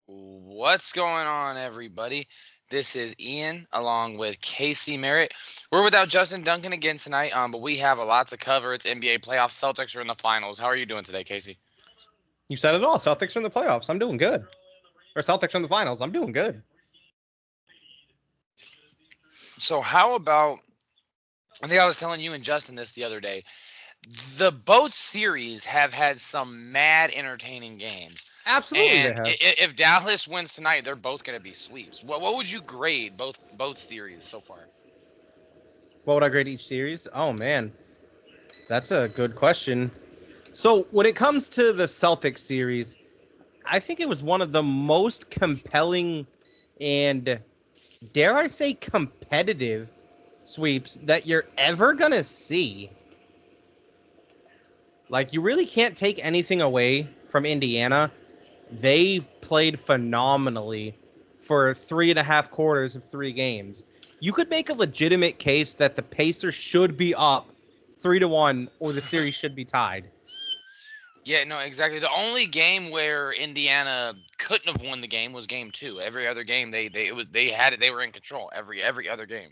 What's going on, everybody? This is Ian along with Casey Merritt. We're without Justin Duncan again tonight, but we have a lot to cover. It's NBA playoffs. Celtics are in the finals. How are you doing today, Casey? You said it all. Celtics are in the playoffs. I'm doing good. Or Celtics are in the finals. I'm doing good. So, how about? I think I was telling you and Justin this the other day. The both series have had some mad entertaining games. Absolutely, they And have. if Dallas wins tonight, they're both going to be sweeps. What would you grade both series so far? What would I grade each series? Oh man, that's a good question. So when it comes to the Celtics series, I think it was one of the most compelling and, dare I say, competitive sweeps that you're ever gonna see. Like, you really can't take anything away from Indiana. They played phenomenally for 3.5 quarters of 3 games. You could make a legitimate case that the Pacers should be up 3-1 or the series should be tied. Yeah, no, exactly. The only game where Indiana couldn't have won the game was game two. Every other game they had it, they were in control every other game.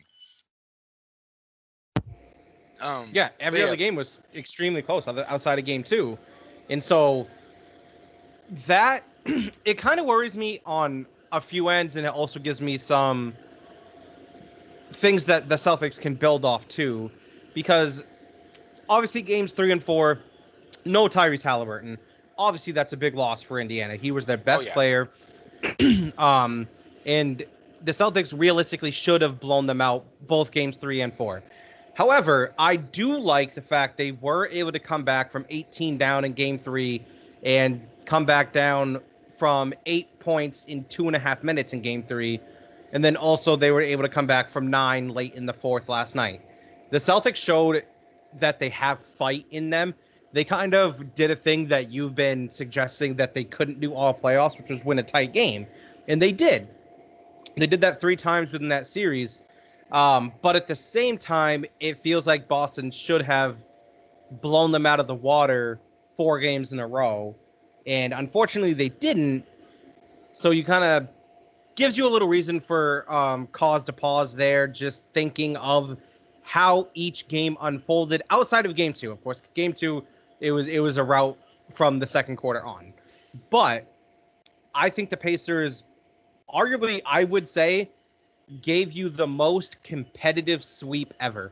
Yeah, But every yeah, other game was extremely close outside of game 2. And so that it kind of worries me on a few ends, and it also gives me some things that the Celtics can build off too, because obviously games 3 and 4, no Tyrese Halliburton. Obviously, that's a big loss for Indiana. He was their oh best yeah, player, and the Celtics realistically should have blown them out both games 3 and 4. However, I do like the fact they were able to come back from 18 down in game 3 and come back down from 8 points in 2.5 minutes in game 3. And then also they were able to come back from 9 late in the fourth last night. The Celtics showed that they have fight in them. They kind of did a thing that you've been suggesting that they couldn't do all playoffs, which was win a tight game. And they did. They did that 3 times within that series. But at the same time, it feels like Boston should have blown them out of the water 4 games in a row. And unfortunately, they didn't. So you kind of gives you a little reason for cause to pause there, just thinking of how each game unfolded outside of game 2. Of course, game 2, it was a rout from the second quarter on. But I think the Pacers, arguably, I would say, gave you the most competitive sweep ever.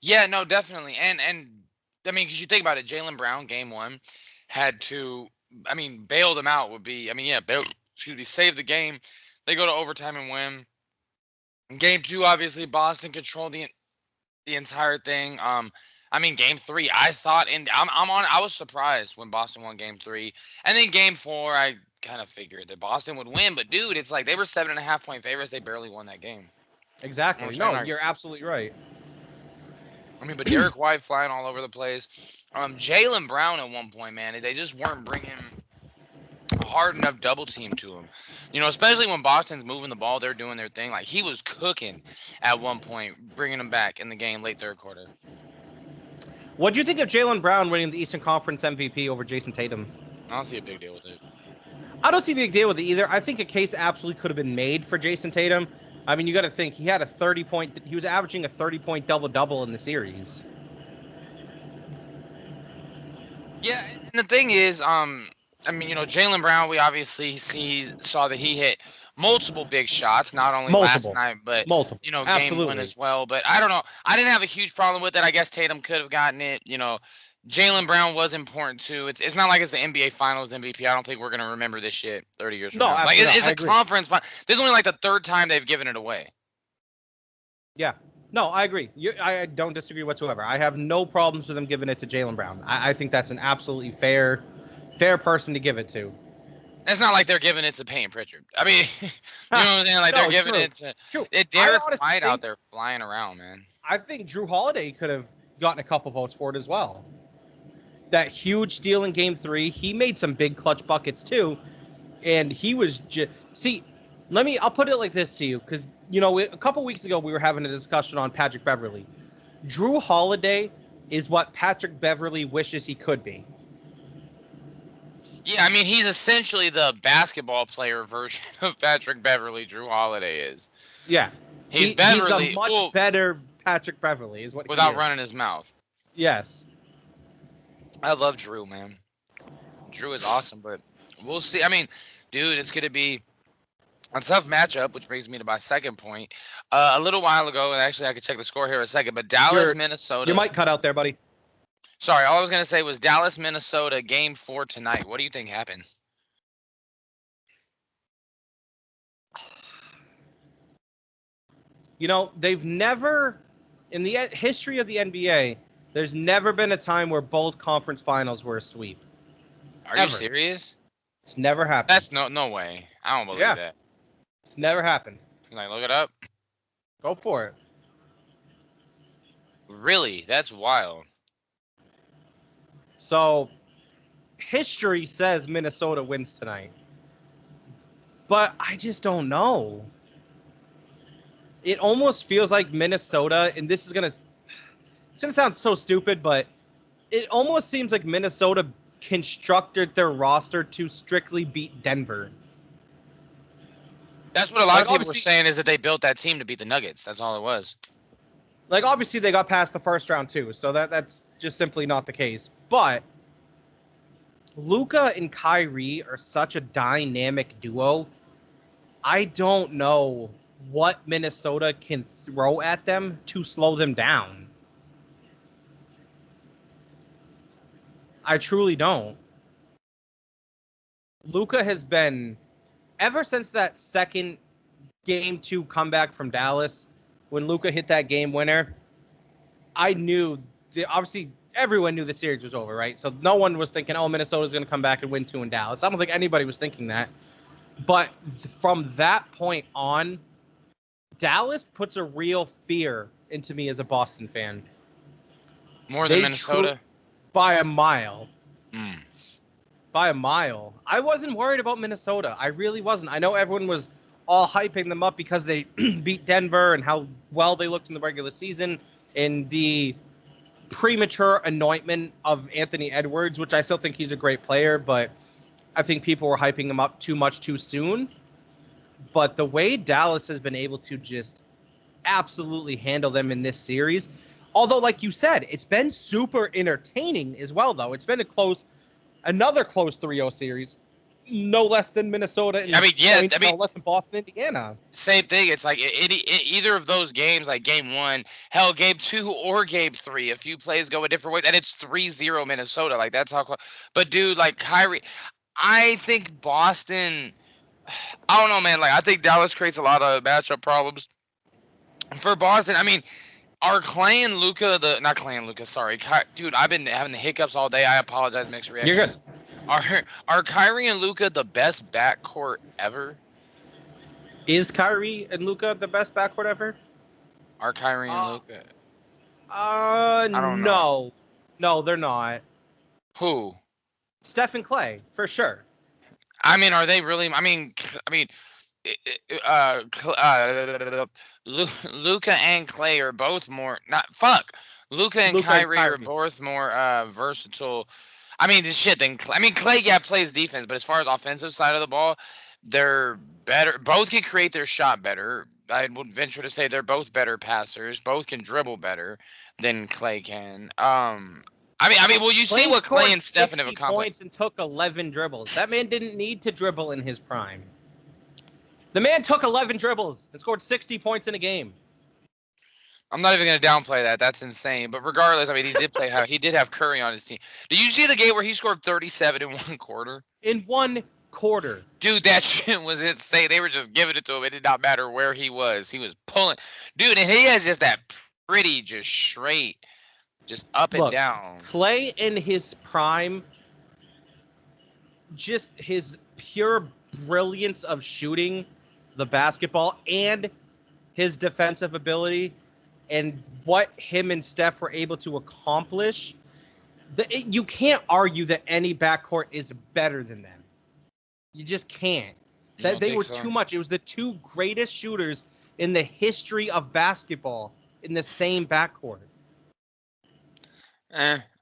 yeah, no, definitely. And I mean, because you think about it, Jalen Brown game one had to, I mean, bail them out would be, I mean, yeah, excuse me, save the game. They go to overtime and win. Game two, obviously, Boston controlled the entire thing. I mean, game three, I thought, and I was surprised when Boston won game three, and then game four, I kind of figured that Boston would win, but dude, it's like they were 7.5 point favorites. They barely won that game. You know what I'm Exactly. saying? No, Like, you're absolutely right. I mean, but Derek White flying all over the place. Jalen Brown at one point, man, they just weren't bringing a hard enough double team to him. You know, especially when Boston's moving the ball, they're doing their thing. Like he was cooking at one point, bringing them back in the game late third quarter. What do you think of Jalen Brown winning the Eastern Conference MVP over Jason Tatum? I don't see a big deal with it. I don't see a big deal with it either. I think a case absolutely could have been made for Jason Tatum. I mean, you got to think he had a 30 point. He was averaging a 30-point double double in the series. Yeah, and the thing is, I mean, you know, Jalen Brown, we obviously saw that he hit multiple big shots, not only last Multiple, night, but multiple, you know, game one absolutely. as well. But I don't know. I didn't have a huge problem with it. I guess Tatum could have gotten it. You know, Jalen Brown was important too. It's not like it's the NBA Finals MVP. I don't think we're gonna remember this shit 30 years from No, now. Like absolutely not. it's I a agree. conference. This is only like the third time they've given it away. Yeah. No, I agree. I don't disagree whatsoever. I have no problems with them giving it to Jalen Brown. I think that's an absolutely fair person to give it to. It's not like they're giving it to Payne Pritchard. I mean, you know what I'm saying? Like they're No, giving true, it to true. I Derek honestly White out think there flying around, man. I think Drew Holiday could have gotten a couple votes for it as well. That huge steal in Game 3, he made some big clutch buckets too, and he was just see. I'll put it like this to you, because a couple weeks ago we were having a discussion on Patrick Beverly. Drew Holiday is what Patrick Beverly wishes he could be. Yeah, I mean, he's essentially the basketball player version of Patrick Beverly. Drew Holiday is. Yeah, He's he's a Beverly, much well, better Patrick Beverly, is what he without running is. his mouth. Yes. I love Drew, man. Drew is awesome, but we'll see. I mean, dude, it's gonna be a tough matchup, which brings me to my second point. A little while ago, and actually I could check the score here in a second, but Dallas, Your Minnesota. mic cut out there, buddy. Sorry, all I was gonna say was Dallas, Minnesota, Game 4 tonight. What do you think happened? You know, they've never, in the history of the NBA, there's never been a time where both conference finals were a sweep. Are you Ever. serious? It's never happened. That's no way. I don't believe Yeah, that. it's never happened. Can I look it up? Go for it. Really? That's wild. So, history says Minnesota wins tonight. But I just don't know. It almost feels like Minnesota, and it's gonna sound so stupid, but it almost seems like Minnesota constructed their roster to strictly beat Denver. That's what a lot Like of people were obviously, saying, is that they built that team to beat the Nuggets. That's all it was. like obviously they got past the first round too, so that's just simply not the case. But Luka and Kyrie are such a dynamic duo. I don't know what Minnesota can throw at them to slow them down. I truly don't. Luka has been, ever since that second game 2 comeback from Dallas, when Luka hit that game winner, I knew obviously everyone knew the series was over, right? So no one was thinking, oh, Minnesota's going to come back and win 2 in Dallas. I don't think anybody was thinking that. But from that point on, Dallas puts a real fear into me as a Boston fan. More than Minnesota? By a mile. Mm. By a mile. I wasn't worried about Minnesota. I really wasn't. I know everyone was all hyping them up because they beat Denver and how well they looked in the regular season, and the premature anointment of Anthony Edwards, which I still think he's a great player, but I think people were hyping him up too much too soon. But the way Dallas has been able to just absolutely handle them in this series, although, like you said, it's been super entertaining as well, though. It's been another close 3-0 series, no less than Minnesota and no less than Boston, Indiana. Same thing. It's like either of those games, like game 1, hell, game 2 or game 3, a few plays go a different way, and it's 3-0 Minnesota. Like, that's how close. But, dude, like, Kyrie, I think Boston, I don't know, man. Like, I think Dallas creates a lot of matchup problems for Boston. I mean, are Clay and Luka not Clay and Luka, sorry. Dude, I've been having the hiccups all day. I apologize, mixed reactions. You're good. Are Kyrie and Luka the best backcourt ever? Is Kyrie and Luka the best backcourt ever? Are Kyrie and Luka? I don't know. No, they're not. Who? Steph and Clay, for sure. I mean, are they really? I mean, Luka and Clay are both more. Not fuck. Luka and Kyrie are both more versatile. I mean, this shit. Clay, yeah, plays defense, but as far as offensive side of the ball, they're better. Both can create their shot better. I would venture to say they're both better passers. Both can dribble better than Clay can. Well, you see what Clay and Stephen have accomplished. Points and took 11 dribbles. That man didn't need to dribble in his prime. The man took 11 dribbles and scored 60 points in a game. I'm not even going to downplay that. That's insane. But regardless, I mean, he did have Curry on his team. Did you see the game where he scored 37 in one quarter? In one quarter. Dude, that shit was insane. They were just giving it to him. It did not matter where he was. He was pulling. Dude, and he has just that pretty, just straight, just up and down. Clay in his prime, just his pure brilliance of shooting the basketball and his defensive ability and what him and Steph were able to accomplish, you can't argue that any backcourt is better than them. You just can't. That they were too much. It was the two greatest shooters in the history of basketball in the same backcourt.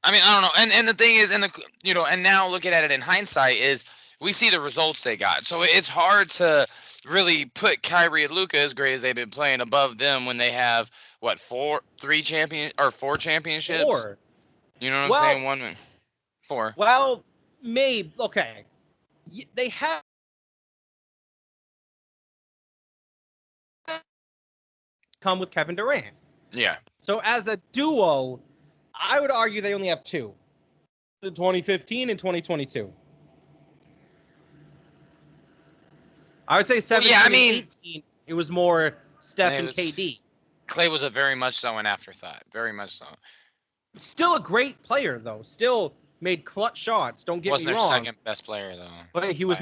I mean, I don't know. And the thing is, and now looking at it in hindsight, is we see the results they got. So it's hard to really put Kyrie and Luka, as great as they've been playing, above them when they have what, four championships. 4. You know what I'm Well, saying? One, four. well, maybe okay. They have come with Kevin Durant. Yeah. So as a duo, I would argue they only have 2. In 2015 and 2022. I would say Well, 17 yeah. I and mean, 18, it was more Steph it and was KD. Clay was a very much so an afterthought. Very much so. Still a great player, though. Still made clutch shots. Don't get Wasn't me their wrong. second best player though. But he was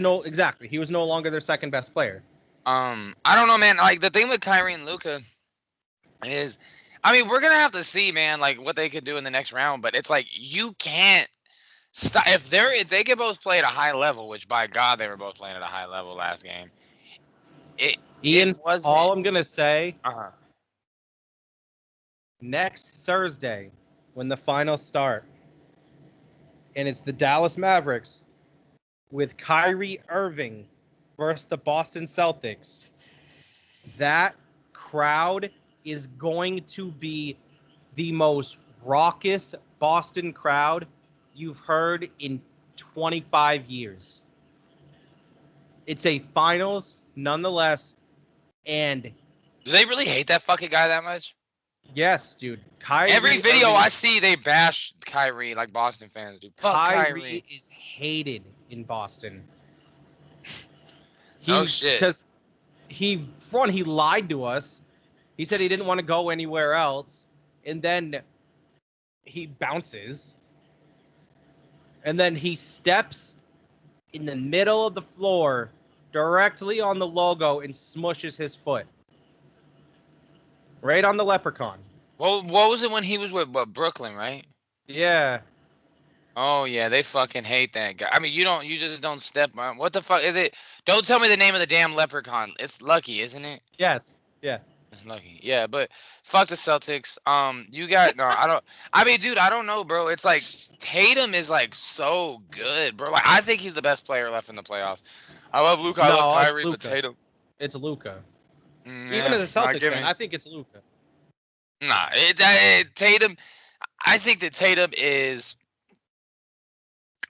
he was no longer their second best player. I don't know, man. Like the thing with Kyrie and Luka is, I mean, we're gonna have to see, man, like what they could do in the next round. But it's like you can't stop if they could both play at a high level, which by God they were both playing at a high level last game. It Ian, wasn't. all I'm gonna say, Uh-huh. next Thursday, when the finals start, and it's the Dallas Mavericks with Kyrie Irving versus the Boston Celtics, that crowd is going to be the most raucous Boston crowd you've heard in 25 years. It's a finals nonetheless. And Do they really hate that fucking guy that much? yes, dude, Every Kyrie video Irving, I see, they bash Kyrie like Boston fans do. Fuck Kyrie Kyrie. is hated in Boston. No He's shit. because he lied to us. He said he didn't want to go anywhere else, and then he bounces, and then he steps in the middle of the floor directly on the logo and smushes his foot right on the leprechaun. Well, what was it when he was with Brooklyn, right? Yeah. Oh yeah, they fucking hate that guy. I mean, you just don't step on. What the fuck is it? Don't tell me the name of the damn leprechaun. It's Lucky, isn't it? Yes. Yeah. It's Lucky. Yeah, but fuck the Celtics. You got no. I don't. I mean, dude, I don't know, bro. It's like Tatum is like so good, bro. Like I think he's the best player left in the playoffs. I love Luka. I love No, it's Kyrie, but Luca. Tatum. It's Luca. Even Yeah, as a not Celtics fan, giving. I think it's Luca. Nah, Tatum. I think that Tatum is.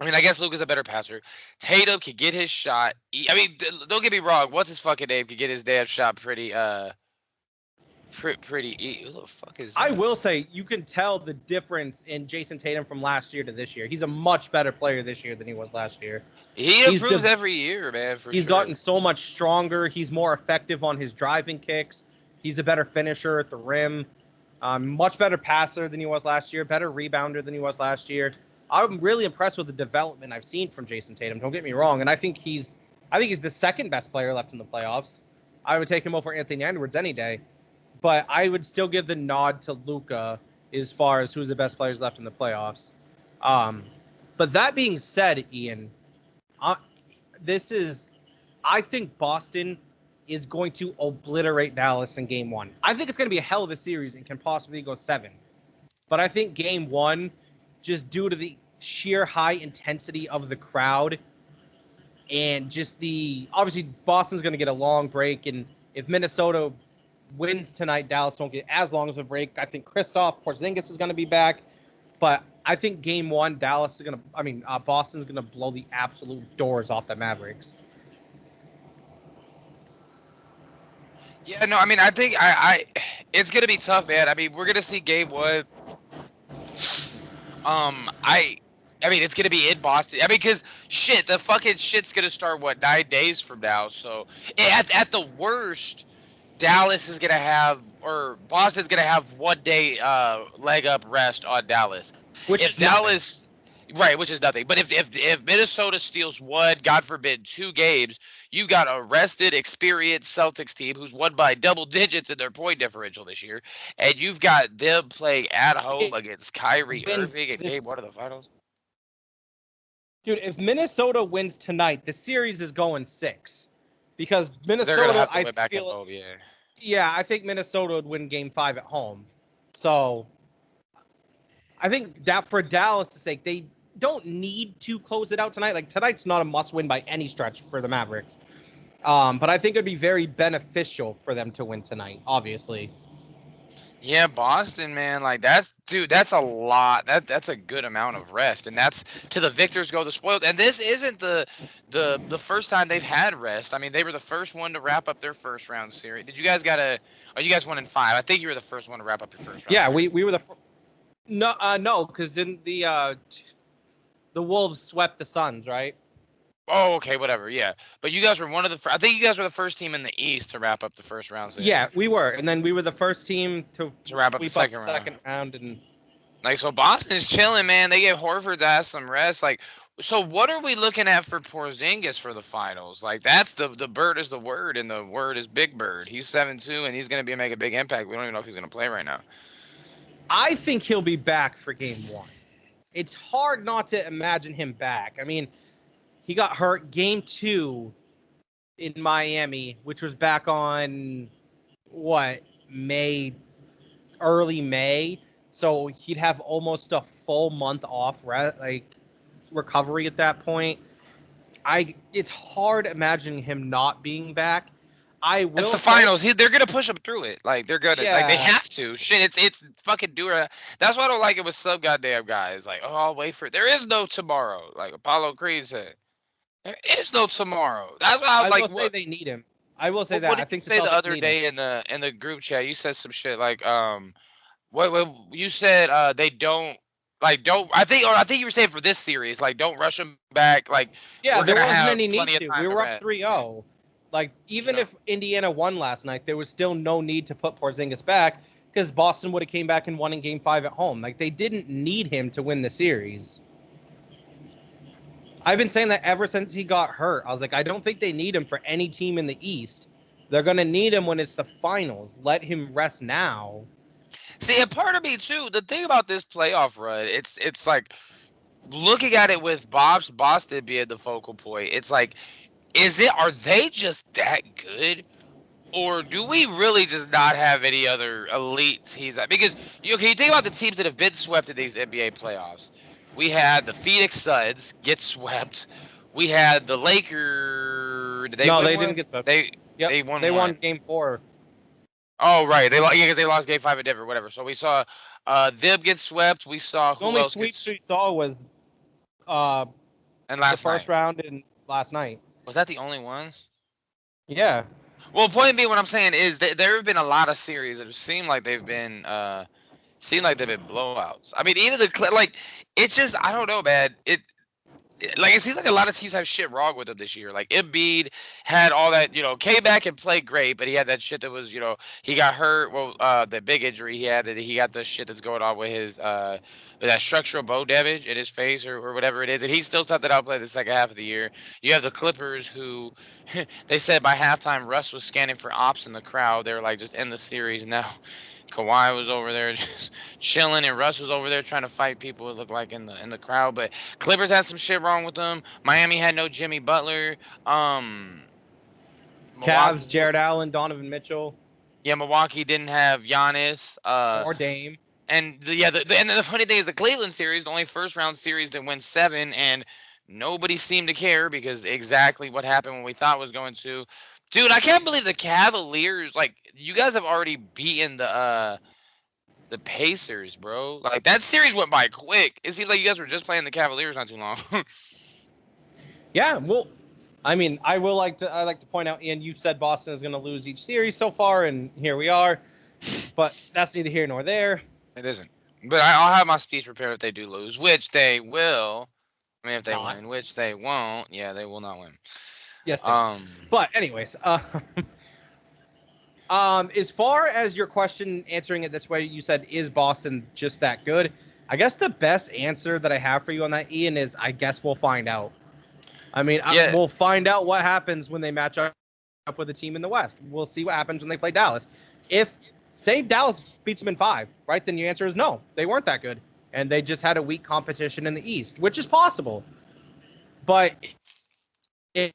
I mean, I guess Luka's a better passer. Tatum could get his shot. I mean, don't get me wrong. What's his fucking name? Could get his damn shot pretty. Who the fuck is I that? will say you can tell the difference in Jason Tatum from last year to this year. He's a much better player this year than he was last year. He He's improves every year, man, for he's sure. gotten so much stronger. He's more effective on his driving kicks. He's a better finisher at the rim. Much better passer than he was last year. Better rebounder than he was last year. I'm really impressed with the development I've seen from Jason Tatum. Don't get me wrong, and I think he's the second best player left in the playoffs. I would take him over Anthony Edwards any day, but I would still give the nod to Luka as far as who's the best players left in the playoffs. But that being said, Ian, uh, this is I think Boston is going to obliterate Dallas in game 1. I think it's going to be a hell of a series and can possibly go 7. But I think game 1, just due to the sheer high intensity of the crowd and just obviously Boston's going to get a long break, and if Minnesota wins tonight, Dallas don't get as long of a break. I think Kristaps Porzingis is going to be back, but I think game 1, Boston's going to blow the absolute doors off the Mavericks. Yeah, no, I mean, I think it's gonna be tough, man. I mean, we're gonna see game 1. Um, I, I mean, it's gonna be in Boston. I mean, because shit, the fucking shit's gonna start what, 9 days from now. So at the worst, Dallas is gonna have, or Boston's gonna have 1 day leg up rest on Dallas. Which If is nothing. Dallas, right, which is nothing. But if Minnesota steals one, God forbid, 2 games, you got a rested, experienced Celtics team who's won by double digits in their point differential this year, and you've got them playing at home It against Kyrie wins Irving in game 1 this, of the finals. dude. If Minnesota wins tonight, the series is going 6, because They're gonna Minnesota, have to win back at home, yeah. yeah, I think Minnesota would win game 5 at home. So I think that for Dallas' sake, they don't need to close it out tonight. Like tonight's not a must-win by any stretch for the Mavericks. But I think it'd be very beneficial for them to win tonight, obviously. Yeah, Boston, man, like that's a lot. That's a good amount of rest, and that's to the victors go the spoiled. And this isn't the first time they've had rest. I mean, they were the first one to wrap up their first round series. Did you guys got a? Oh, you guys won in 5. I think you were the first one to wrap up your first round Yeah, series. we were the no, because didn't the Wolves swept the Suns, right? Oh, okay, whatever. Yeah, but you guys were one of the. I think you guys were the first team in the East to wrap up the first round Yeah, series. we were, and then we were the first team to To wrap up the sweep up the second round. second round, and Like, so Boston's chilling, man. They gave Horford's ass some rest. Like, so what are we looking at for Porzingis for the finals? Like, that's the bird is the word, and the word is Big Bird. He's 7'2", and he's gonna be make a big impact. We don't even know if he's gonna play right now. I think he'll be back for game 1. It's hard not to imagine him back. I mean, he got hurt game 2 in Miami, which was back on what, early May. So he'd have almost a full month off, like recovery at that point. It's hard imagining him not being back. I It's will the say, finals. They're gonna push him through it. Like they're gonna, like they yeah, have to. Shit, it's fucking Dura. That's why I don't like it with some goddamn guys. Like, oh, I'll wait for it. There is no tomorrow. Like Apollo Creed said, there is no tomorrow. That's why I was I like, will say what? they need him. I will say What that. I did you think the say the Celtics other need him. day in the group chat? You said some shit like what you said they don't like don't I think you were saying for this series like don't rush them back like Yeah, we're there gonna wasn't have any need plenty of to. We time to were up rest. Yeah. 3-0. Like, You even know. if Indiana won last night, there was still no need to put Porzingis back because Boston would have came back and won in game 5 at home. Like, they didn't need him to win the series. I've been saying that ever since he got hurt. I was like, I don't think they need him for any team in the East. They're going to need him when it's the finals. Let him rest now. See, and part of me too. The thing about this playoff run, it's like looking at it with Bob's Boston being the focal point. It's like, are they just that good? Or do we really just not have any other elite teams? Because you think about the teams that have been swept in these NBA playoffs. We had the Phoenix Suns get swept. We had the Lakers. Did they No, win they didn't one? get swept. They Yep, they won they won one. game 4. Oh right, they lost. Yeah, because they lost Game 5 at Denver. Whatever. So we saw them get swept. We saw The who only else sweeps gets. we saw was uh, And the last first night round and last night. was that the only one? Yeah. Well, point being, what I'm saying is that there have been a lot of series that have seemed like they've been blowouts. I mean, even like it's just I don't know, man. Like it seems like a lot of teams have shit wrong with them this year. Like Embiid had all that, came back and played great, but he had that shit that was, he got hurt. Well, the big injury he had, that he got the shit that's going on with his with that structural bone damage in his face or whatever it is, and he's still tough to outplay the second half of the year. You have the Clippers who they said by halftime Russ was scanning for ops in the crowd. They were like, just end the series now. Kawhi was over there just chilling, and Russ was over there trying to fight people. It looked like in the crowd, but Clippers had some shit wrong with them. Miami had no Jimmy Butler. Um, Cavs, Milwaukee, Jared Allen, Donovan Mitchell, yeah, Milwaukee didn't have Giannis. or Dame. And and the funny thing is the Cleveland series, the only first round series that went 7, and nobody seemed to care because exactly what happened when we thought was going to. Dude, I can't believe the Cavaliers. Like you guys have already beaten the Pacers, bro. Like that series went by quick. It seems like you guys were just playing the Cavaliers not too long. Yeah, well, I mean, I like to point out, Ian, you said Boston is going to lose each series so far, and here we are. But that's neither here nor there. It isn't. But I'll have my speech prepared if they do lose, which they will. I mean, if they Not. win, which they won't. Yeah, they will not win. Yes, they will. Um, But anyways, as far as your question, answering it this way, you said, is Boston just that good? I guess the best answer that I have for you on that, Ian, is I guess we'll find out. I mean, yeah, we'll find out what happens when they match up with a team in the West. We'll see what happens when they play Dallas. If, say, Dallas beats them in 5, right, then the answer is no. They weren't that good. And they just had a weak competition in the East, which is possible. But it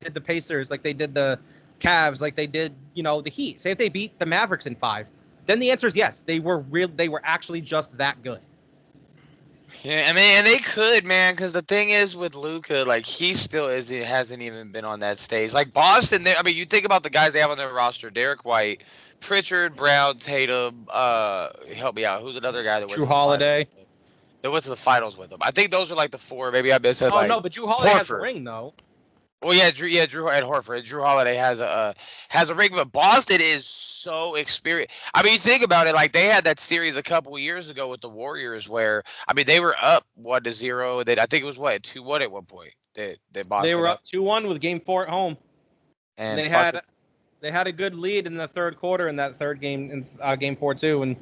did the Pacers, like they did the Cavs, like they did, the Heat. Say if they beat the Mavericks in 5. then the answer is yes. They were real. They were actually just that good. Yeah, I mean, and they could, man, because the thing is with Luca, like he still hasn't even been on that stage. Like Boston, I mean, you think about the guys they have on their roster: Derek White, Pritchard, Brown, Tatum. Help me out. Who's another guy that went Drew to the finals Holiday. with them? That went to the finals with them. I think those are like the four. Maybe I missed it. Oh Like no, but Drew Holiday has the Horford. ring though. Well, yeah, Drew and Horford. Drew Holiday has a ring, but Boston is so experienced. I mean, think about it. Like they had that series a couple of years ago with the Warriors, where I mean they were up 1-0. That I think it was what 2-1 at one point. That They Boston were up up 2-1 with Game 4 at home, and and fucking they had a good lead in the third quarter in that third game in Game 4 too, and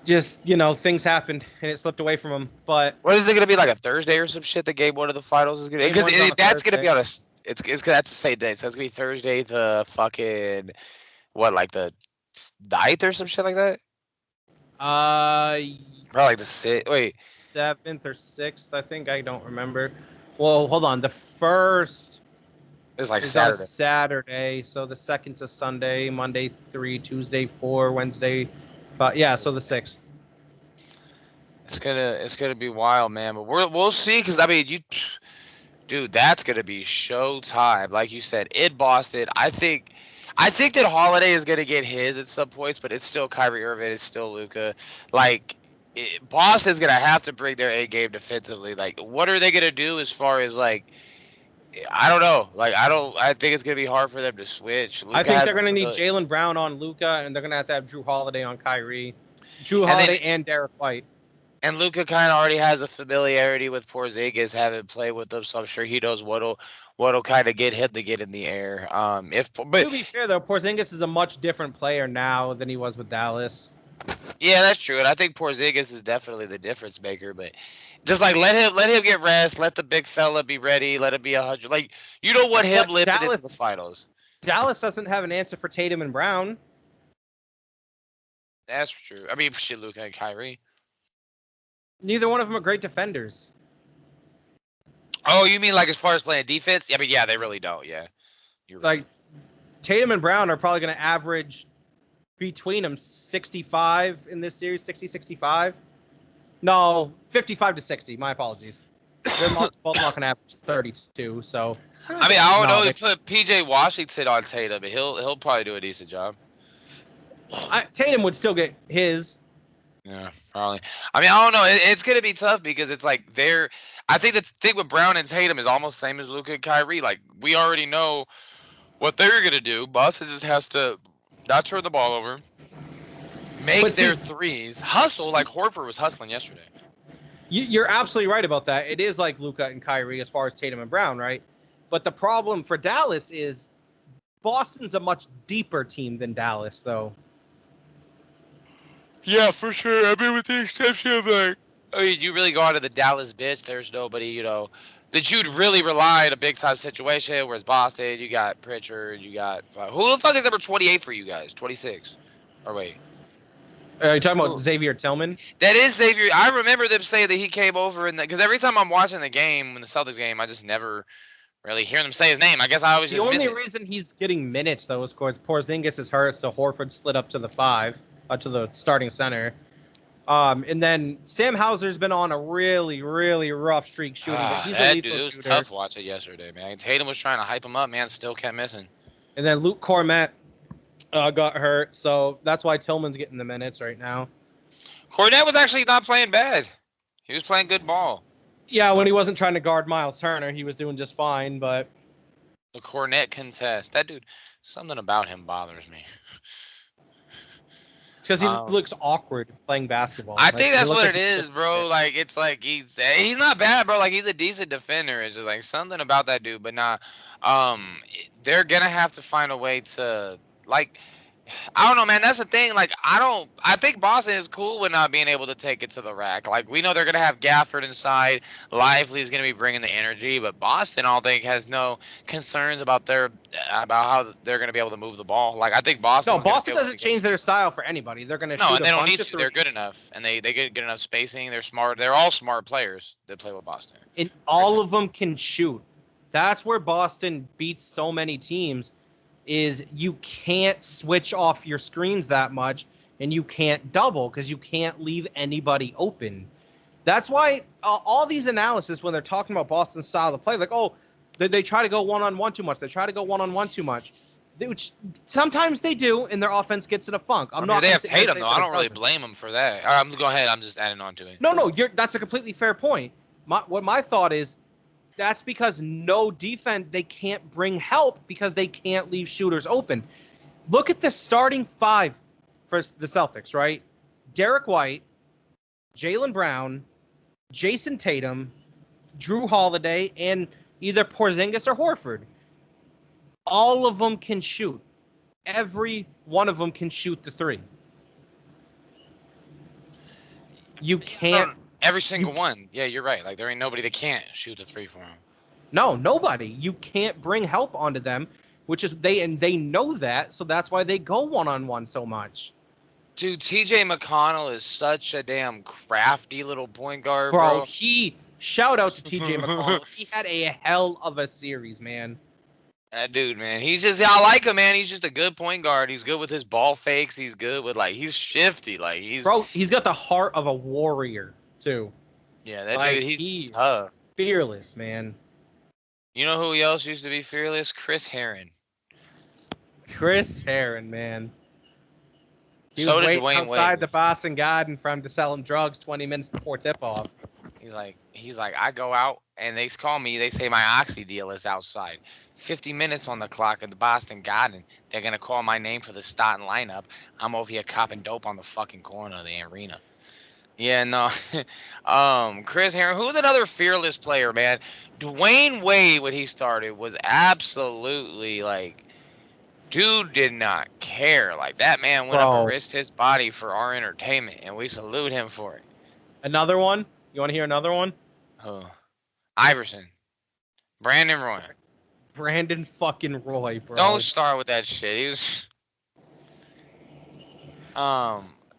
just things happened and it slipped away from them. But what is it gonna be like a Thursday or some shit? The game one of the finals is gonna Game because 1's on a that's gonna Thursday. be on a it's that's the same day. So it's gonna be Thursday the fucking what like the 9th or some shit like that. Uh, Probably like the sixth. Wait. 7th or 6th, I think. I don't remember. Well, hold on. The first It's like is on a Saturday. Saturday, so the second's a Sunday, Monday 3, Tuesday 4, Wednesday 5. Yeah, so the 6th. It's gonna be wild, man. But we'll see. Because I mean, dude, that's gonna be showtime. Like you said, in Boston. I think that Holiday is gonna get his at some points, but it's still Kyrie Irving. It's still Luca. Like Boston's gonna have to bring their A game defensively. Like, what are they gonna do as far as like? I don't know. Like, I don't. I think it's gonna be hard for them to switch. I Luca think has they're going to need the Jaylen Brown on Luca, and they're going to have Drew Holiday on Kyrie. Drew and then Holiday and Derek White. And Luca kind of already has a familiarity with Porzingis, having played with them, so I'm sure he knows what'll kind of get him to get in the air. But To be fair, though, Porzingis is a much different player now than he was with Dallas. yeah, that's true, and I think Porzingis is definitely the difference maker. But just like let him get rest, let the big fella be ready, let him be 100. Like you don't want him But limping into the finals. Dallas doesn't have an answer for Tatum and Brown. That's true. I mean, shit, Luca and Kyrie. Neither one of them are great defenders. Oh, you mean like as far as playing defense? Yeah, but yeah, they really don't. Yeah, you're right. Like Tatum and Brown are probably going to average between them 65 in this series, 60, 65. No, 55 to 60. My apologies. They're both not going to average 32. So I mean, I don't know. they- You put PJ Washington on Tatum, but he'll probably do a decent job. Tatum would still get his. Yeah, probably. I mean, I don't know. It's gonna be tough because it's like I think the thing with Brown and Tatum is almost same as Luka and Kyrie. Like we already know what they're gonna do. Boston just has to not turn the ball over, make But see- their threes, hustle like Horford was hustling yesterday. You're absolutely right about that. It is like Luka and Kyrie as far as Tatum and Brown, right? But the problem for Dallas is Boston's a much deeper team than Dallas, though. Yeah, for sure. I mean, with the exception of like, I mean, you really go out to the Dallas bitch. There's nobody, that you'd really rely on a big time situation. Whereas Boston, you got Pritchard, you got who the fuck is number 28 for you guys? 26, or wait, Are you talking about Who? Xavier Tillman? That is Xavier. I remember them saying that he came over because every time I'm watching the game, when the Celtics game, I just never really hear them say his name. I guess I always The just miss only it. reason he's getting minutes, though, is because Porzingis is hurt, so Horford slid up to the 5, to the starting center. And then Sam Hauser's been on a really, really rough streak shooting, but he's a That lethal dude, it was shooter. tough watching yesterday, man. Tatum was trying to hype him up, man. Still kept missing. And then Luke Cornett got hurt, so that's why Tillman's getting the minutes right now. Cornette was actually not playing bad. He was playing good ball. Yeah, when he wasn't trying to guard Miles Turner, he was doing just fine, but The Cornette contest. That dude, something about him bothers me. because he looks awkward playing basketball. I think that's what like it is, bro. Like it's like he's not bad, bro. Like he's a decent defender. It's just like something about that dude. But nah, they're gonna have to find a way to like. I don't know, man. That's the thing. Like, I think Boston is cool with not being able to take it to the rack. Like, we know they're gonna have Gafford inside. Lively is gonna be bringing the energy, but Boston, I don't think, has no concerns about how they're gonna be able to move the ball. Like, I think Boston. No, Boston doesn't change their style for anybody. They're gonna No, shoot and they a don't bunch need of to. They're good threes. enough, and they get good enough spacing. They're smart. They're all smart players that play with Boston. And all of them can shoot. That's where Boston beats so many teams. is you can't switch off your screens that much, and you can't double because you can't leave anybody open. That's why all these analysis, when they're talking about Boston's style of play, like, oh, they try to go one-on-one too much. They try to go one-on-one too much. Which sometimes they do, and their offense gets in a funk. I'm not they going have to hate Tatum, though. I don't really blame them for that. All right, go ahead. I'm just adding on to it. No, that's a completely fair point. My thought is that's because no defense, they can't bring help because they can't leave shooters open. Look at the starting five for the Celtics, right? Derek White, Jaylen Brown, Jason Tatum, Drew Holiday, and either Porzingis or Horford. All of them can shoot. Every one of them can shoot the three. You can't. Every single one. Yeah, you're right. Like, there ain't nobody that can't shoot the three for him. No, nobody. You can't bring help onto them, which is they know that, so that's why they go one-on-one so much. Dude, TJ McConnell is such a damn crafty little point guard, bro. Shout out to TJ McConnell. He had a hell of a series, man. That dude, man. I like him, man. He's just a good point guard. He's good with his ball fakes. He's good with, like, he's shifty. Like, he's got the heart of a warrior, too. Yeah, that dude, he's tough. Fearless, man. You know who else used to be fearless? Chris Herron. Chris Herron, man. He so was did waiting Dwayne outside Wade. The Boston Garden for him to sell him drugs 20 minutes before tip-off. He's like, I go out and they call me. They say my Oxy deal is outside. 50 minutes on the clock at the Boston Garden. They're gonna call my name for the starting lineup. I'm over here copping dope on the fucking corner of the arena. Yeah, no. Chris Herron, who's another fearless player, man? Dwayne Wade, when he started, was absolutely like, dude did not care. Like, that man went up and risked his body for our entertainment, and we salute him for it. Another one? You want to hear another one? Iverson. Brandon Roy. Brandon fucking Roy, bro. Don't start with that shit. He was...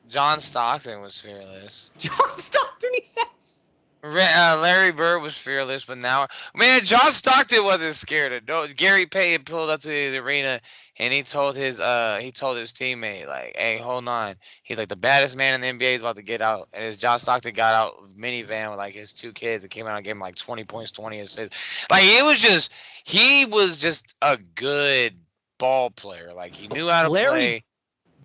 John Stockton was fearless. John Stockton, he says. Larry Bird was fearless, but now, man, John Stockton wasn't scared of no. Gary Payton pulled up to his arena and he told his teammate, like, "Hey, hold on." He's like, the baddest man in the NBA is about to get out, and as John Stockton got out of minivan with like his two kids, and came out and gave him like 20 points, 20 assists. Like, he was just a good ball player. Like, he knew how to play.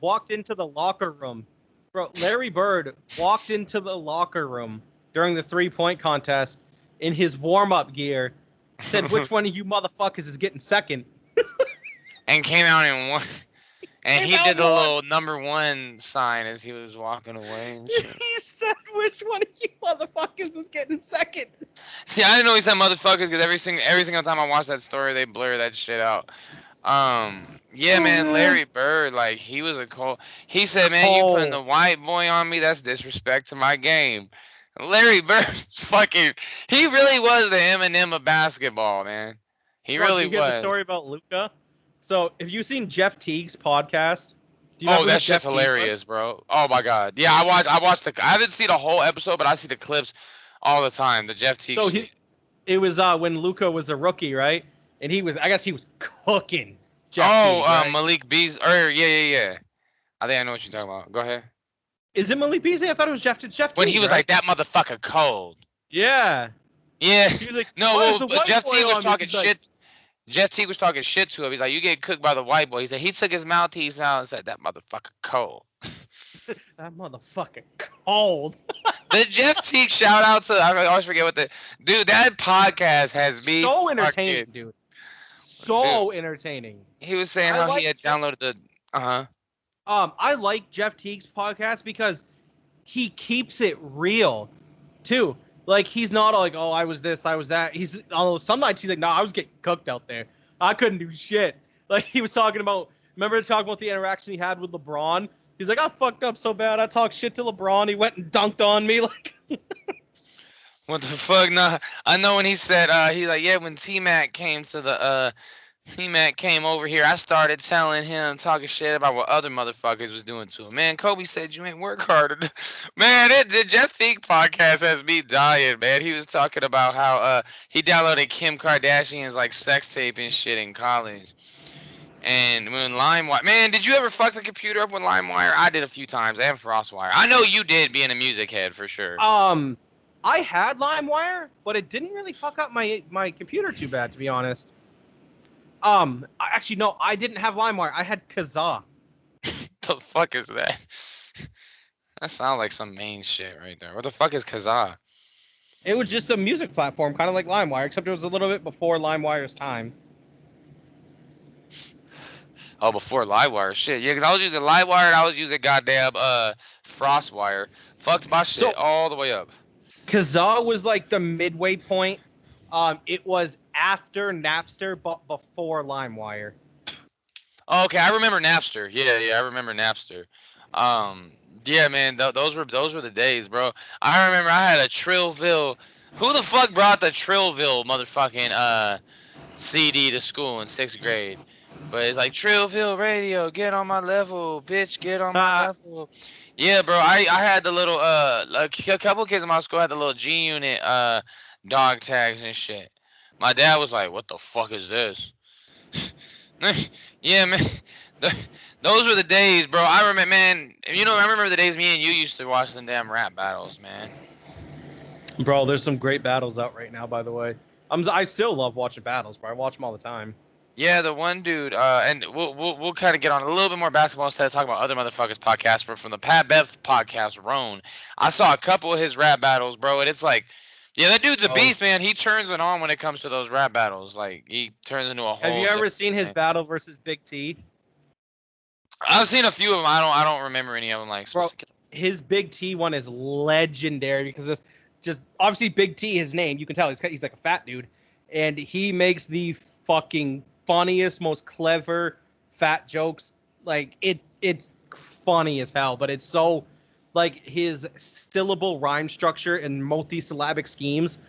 Walked into the locker room. Bro, Larry Bird walked into the locker room during the 3-point contest in his warm-up gear, said, which one of you motherfuckers is getting second? And came out and won. And he did the little number one sign as he was walking away. And shit. He said, which one of you motherfuckers is getting second? See, I didn't know he said motherfuckers because every single time I watch that story, they blur that shit out. Yeah, man, Larry Bird, like, he was a cold. He said, man, you putting the white boy on me? That's disrespect to my game. Larry Bird, he really was the Eminem of basketball, man. He really was. You get the story about Luka? So, have you seen Jeff Teague's podcast? That's just hilarious, bro. Oh my god. Yeah, I watched I haven't seen the whole episode, but I see the clips all the time. The Jeff Teague. So it was when Luka was a rookie, right? And I guess he was cooking Jeff Teague, right? Malik Beasley. Yeah. I think I know what you're talking about. Go ahead. Is it Malik Beasley? I thought it was Jeff Teague. When he was like, that motherfucker cold. Yeah. Yeah. He was like, no, Jeff Teague was talking shit. Jeff Teague was talking shit to him. He's like, you get cooked by the white boy. He said he took his mouthpiece out and said, that motherfucker cold. That motherfucker cold. The Jeff Teague shout out to, I always forget dude, that podcast has me so entertaining, dude. So entertaining. He was saying how he had downloaded the I like Jeff Teague's podcast because he keeps it real too. Like, he's not like, oh, I was this, I was that. Some nights he's like, no, I was getting cooked out there. I couldn't do shit. Like, he was talking about the interaction he had with LeBron? He's like, I fucked up so bad. I talked shit to LeBron. He went and dunked on me. Like, what the fuck? Nah, I know when he said, he's like, yeah, when T-Mac came over here, I started telling him, talking shit about what other motherfuckers was doing to him. Man, Kobe said you ain't work harder. Man, the Jeff Teague podcast has me dying, man. He was talking about how he downloaded Kim Kardashian's like sex tape and shit in college. And when LimeWire, man, did you ever fuck the computer up with LimeWire? I did a few times. And FrostWire. I know you did, being a music head for sure. I had LimeWire, but it didn't really fuck up my computer too bad, to be honest. Actually, no, I didn't have LimeWire. I had Kazaa. The fuck is that? That sounds like some main shit right there. What the fuck is Kazaa? It was just a music platform, kind of like LimeWire, except it was a little bit before LimeWire's time. Oh, before LimeWire, shit. Yeah, because I was using LimeWire and I was using goddamn FrostWire. Fucked my shit all the way up. Kazaa was like the midway point. It was after Napster, but before LimeWire. Oh, okay, I remember Napster. Yeah, I remember Napster. Yeah, man, those were the days, bro. I remember I had a Trillville. Who the fuck brought the Trillville motherfucking CD to school in 6th grade? But it's like Trillville radio, get on my level, bitch, get on my level. Yeah, bro, I had the little like a couple kids in my school had the little G Unit dog tags and shit. My dad was like, "What the fuck is this?" Yeah, man. Those were the days, bro. I remember, man. I remember the days me and you used to watch them damn rap battles, man. Bro, there's some great battles out right now, by the way. I still love watching battles, bro. I watch them all the time. Yeah, the one dude, and we'll kind of get on a little bit more basketball instead of talking about other motherfuckers podcasts. From the Pat Bev podcast, Roan, I saw a couple of his rap battles, bro, and it's like, yeah, that dude's a beast, man. He turns it on when it comes to those rap battles. Like, he turns into a whole. Have you ever seen his battle versus Big T? I've seen a few of them. I don't remember any of them. Like, bro, his Big T one is legendary because it's just obviously Big T, his name. You can tell he's like a fat dude, and he makes the fucking funniest, most clever fat jokes. Like it's funny as hell, but it's so like his syllable rhyme structure and multi-syllabic schemes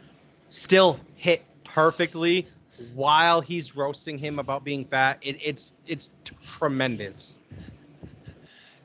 still hit perfectly while he's roasting him about being fat. It's tremendous.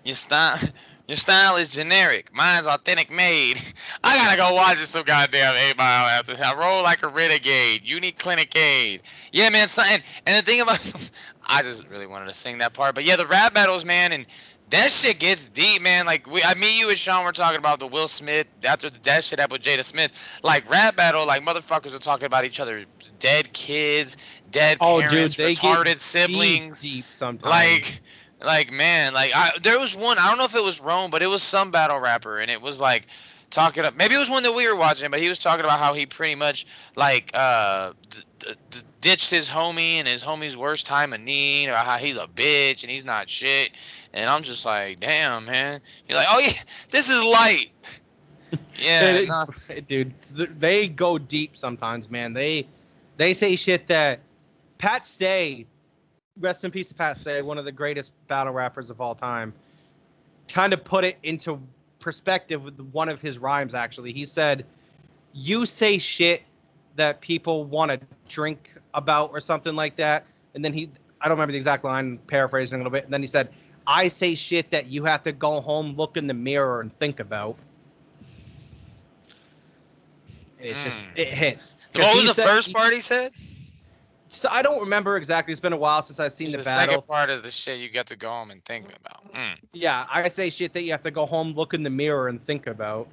Your style is generic. Mine's authentic made. I gotta go watch this some goddamn 8 Mile after I roll like a renegade. Unique clinic aid. Yeah, man. And the thing about, I just really wanted to sing that part. But yeah, the rap battles, man, and that shit gets deep, man. Like me, you, and Sean were talking about the Will Smith. That's what that shit happened with Jada Smith. Like rap battle, like motherfuckers are talking about each other, dead kids, dead parents, dude, they retarded get siblings. Deep sometimes. Like man, like there was one. I don't know if it was Rome, but it was some battle rapper, and it was like talking up. Maybe it was one that we were watching, but he was talking about how he pretty much like ditched his homie and his homie's worst time of need, or how he's a bitch and he's not shit. And I'm just like, damn, man. You're like, oh yeah, this is light. Yeah, dude, they go deep sometimes, man. They say shit that Pat Stay. Rest in peace to Pat Stay, one of the greatest battle rappers of all time, kind of put it into perspective with one of his rhymes, actually. He said, you say shit that people want to drink about or something like that. And then I don't remember the exact line, paraphrasing a little bit. And then he said, I say shit that you have to go home, look in the mirror, and think about. And it's just, it hits. What was the first part he said? So I don't remember exactly. It's been a while since I've seen the battle. The second part is the shit you get to go home and think about. Yeah, I say shit that you have to go home, look in the mirror, and think about.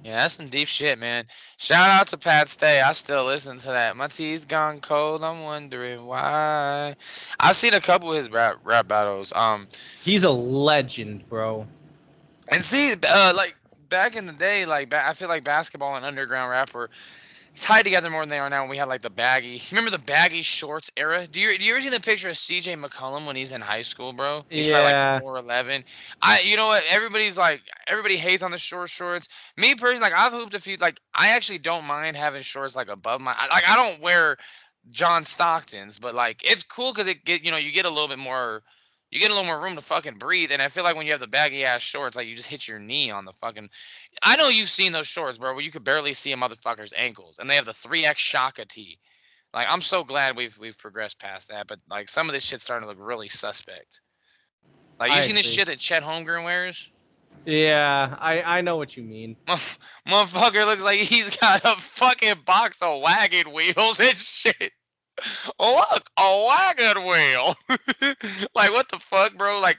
Yeah, that's some deep shit, man. Shout out to Pat Stay. I still listen to that. My tea's gone cold. I'm wondering why. I've seen a couple of his rap battles. He's a legend, bro. And see, like back in the day, like I feel like basketball and underground rap were tied together more than they are now. When we had like the baggy, remember the baggy shorts era? Do you ever see the picture of CJ McCollum when he's in high school, bro? He's probably like 4'11". You know what? Everybody hates on the short shorts. Me personally, like I've hooped a few. Like I actually don't mind having shorts like above my. Like I don't wear John Stockton's, but like it's cool because you get a little bit more. You get a little more room to fucking breathe, and I feel like when you have the baggy ass shorts, like you just hit your knee on the fucking. I know you've seen those shorts, bro, where you could barely see a motherfucker's ankles, and they have the 3X Shaka tee. Like I'm so glad we've progressed past that, but like some of this shit's starting to look really suspect. Like you seen this shit that Chet Holmgren wears? Yeah, I know what you mean. Motherfucker looks like he's got a fucking box of wagon wheels and shit. Oh look, a wagon wheel. Like what the fuck, bro? Like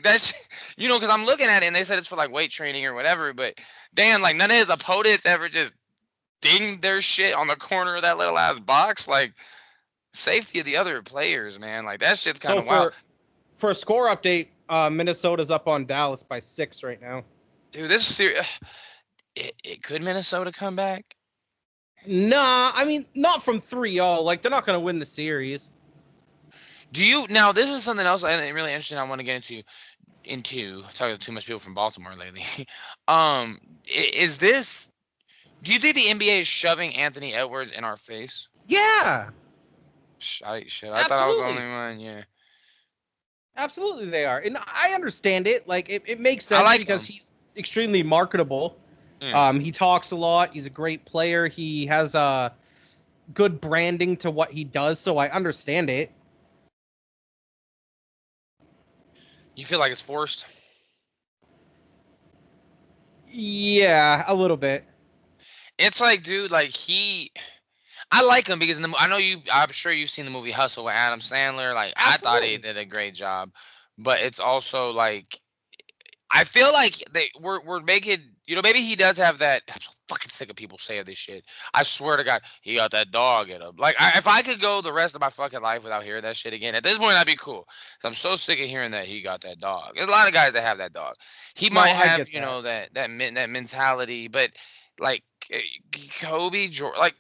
that's because I'm looking at it and they said it's for like weight training or whatever. But damn, like none of his opponents ever just dinged their shit on the corner of that little ass box. Like safety of the other players, man. Like that shit's kind So of wild, for a score update, Minnesota's up on Dallas by 6 right now. dude. This is serious. It could Minnesota come back? Nah, I mean not from 3-0. Like they're not going to win the series. Do you now? This is something else really interesting. I want to get into talking to too much people from Baltimore lately. Is this? Do you think the NBA is shoving Anthony Edwards in our face? Yeah, I thought I was the only absolutely. one. Yeah, Absolutely they are. And I understand it. Like it makes I sense like because him. he's extremely marketable. Yeah. He talks a lot. He's a great player. He has good branding to what he does, so I understand it. You feel like it's forced? Yeah, a little bit. It's like, dude, I like him because I know you. I'm sure you've seen the movie Hustle with Adam Sandler. Like, I thought he Absolutely. did a great job, but it's also like I feel like we're making maybe he does have that. I'm so fucking sick of people saying this shit. I swear to God, he got that dog in him. Like if I could go the rest of my fucking life without hearing that shit again, at this point I'd be cool. 'Cause I'm so sick of hearing that he got that dog. There's a lot of guys that have that dog. He No, might I have get that. that mentality, but like Kobe, like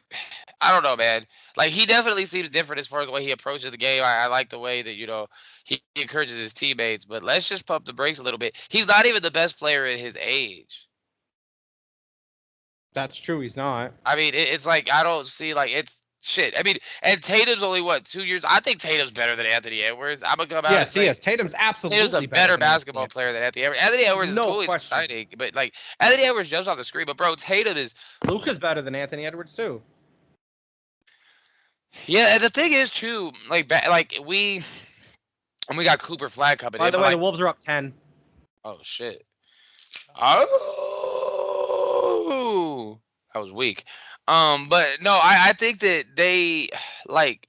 I don't know, man. Like he definitely seems different as far as the way he approaches the game. I like the way that he encourages his teammates, but let's just pump the brakes a little bit. He's not even the best player at his age. That's true. He's not. I mean, it's like I don't see like it's shit. I mean, and Tatum's only what 2 years. I think Tatum's better than Anthony Edwards. I'm gonna come out and Yes, he say is. Tatum's Tatum's a absolutely better better than Anthony basketball player Edwards. than Anthony Edwards. Anthony Edwards is No cool. He's question. exciting, but like Anthony Edwards jumps off the screen. But bro, Tatum is Luka's better than Anthony Edwards too. yeah. And the thing is too, like we got Cooper Flag coming By in, the but way, the like Wolves are up 10. oh shit. Oh, that was weak. But no, I think that they like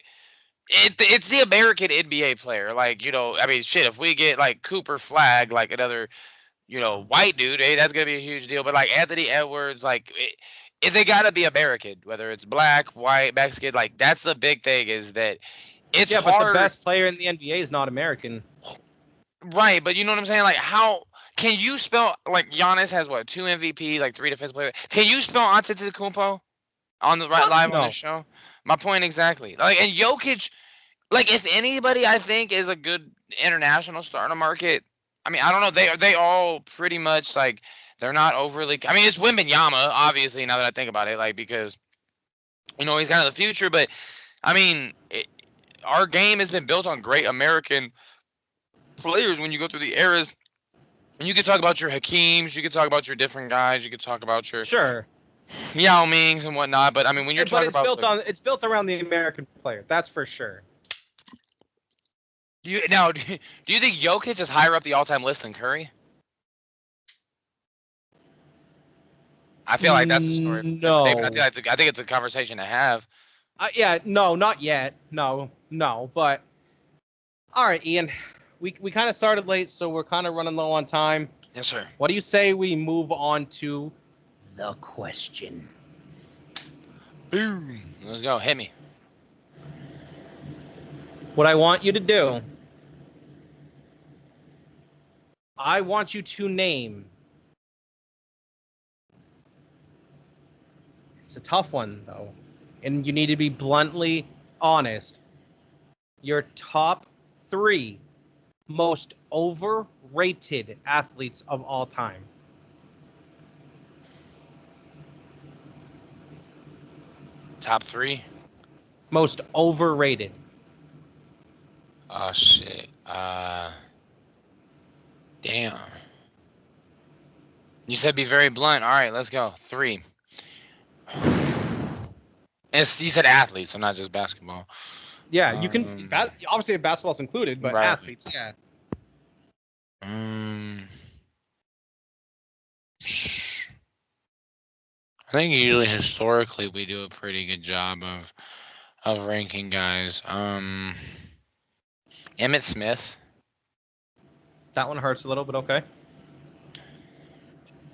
it's the American NBA player. Like, I mean, shit, if we get like Cooper Flag, like another, white dude, hey, that's gonna be a huge deal. But like Anthony Edwards, if they gotta be American, whether it's black, white, Mexican, like that's the big thing is that it's Yeah, but the hard. best player in the NBA is not American. Right, but you know what I'm saying? Like, how can you spell like Giannis has what 2 MVPs, like 3 defensive players? Can you spell Antetokounmpo on the right Fuck live on the no. show? My point exactly. Like, and Jokic, like if anybody I think is a good international star in the market, I mean I don't know. They all pretty much like they're not overly. I mean it's Wembanyama, obviously now that I think about it, like because he's kind of the future, but I mean our game has been built on great American players when you go through the eras. And you could talk about your Hakeems, you could talk about your different guys, you could talk about your Sure. Yao Mings and whatnot. But I mean, when you're But talking about it's built around the American player. That's for sure. do you think Jokic is higher up the all-time list than Curry? I feel like that's a story for a different day, but No. I think it's a conversation to have. Yeah, no, not yet. No, no. But all right, Ian. We kind of started late, so we're kind of running low on time. Yes, sir. What do you say we move on to the question? Boom. Let's go. Hit me. What I want you to do, I want you to name. It's a tough one, though. And you need to be bluntly honest. Your top 3 most overrated athletes of all time. Top 3. Most overrated. Oh shit. Damn. You said be very blunt. All right, let's go. 3. You said athletes, so not just basketball. Yeah, you can obviously basketball's included, but Right. athletes, yeah. I think usually historically we do a pretty good job of of ranking guys. Emmitt Smith. That one hurts a little, but okay.